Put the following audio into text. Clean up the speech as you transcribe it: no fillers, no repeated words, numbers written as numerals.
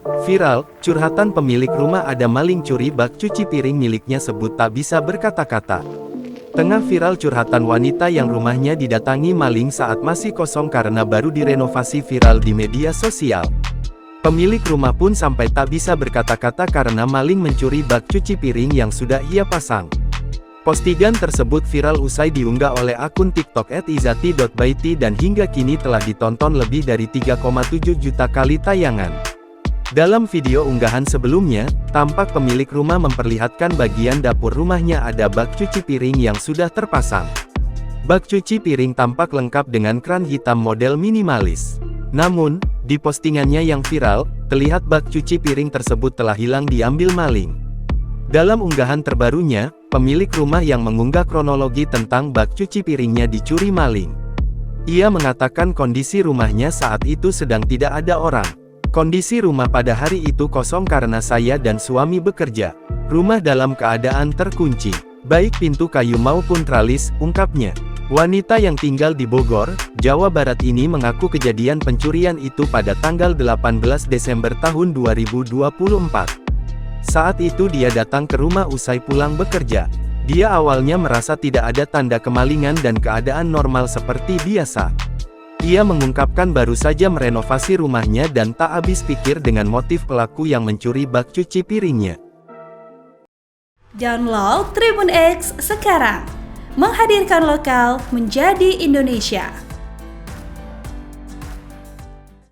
Viral, curhatan pemilik rumah ada maling curi bak cuci piring miliknya sebut tak bisa berkata-kata. Tengah viral curhatan wanita yang rumahnya didatangi maling saat masih kosong karena baru direnovasi viral di media sosial. Pemilik rumah pun sampai tak bisa berkata-kata karena maling mencuri bak cuci piring yang sudah ia pasang. Postingan tersebut viral usai diunggah oleh akun TikTok @izati.baiti dan hingga kini telah ditonton lebih dari 3,7 juta kali tayangan. Dalam video unggahan sebelumnya, tampak pemilik rumah memperlihatkan bagian dapur rumahnya ada bak cuci piring yang sudah terpasang. Bak cuci piring tampak lengkap dengan kran hitam model minimalis. Namun, di postingannya yang viral, terlihat bak cuci piring tersebut telah hilang diambil maling. Dalam unggahan terbarunya, pemilik rumah yang mengunggah kronologi tentang bak cuci piringnya dicuri maling. Ia mengatakan kondisi rumahnya saat itu sedang tidak ada orang. Kondisi rumah pada hari itu kosong karena saya dan suami bekerja. Rumah dalam keadaan terkunci, baik pintu kayu maupun tralis, ungkapnya. Wanita yang tinggal di Bogor, Jawa Barat ini mengaku kejadian pencurian itu pada tanggal 18 Desember tahun 2024. Saat itu dia datang ke rumah usai pulang bekerja. Dia awalnya merasa tidak ada tanda kemalingan dan keadaan normal seperti biasa. Ia mengungkapkan baru saja merenovasi rumahnya dan tak habis pikir dengan motif pelaku yang mencuri bak cuci piringnya. Download Tribun X sekarang, menghadirkan lokal menjadi Indonesia.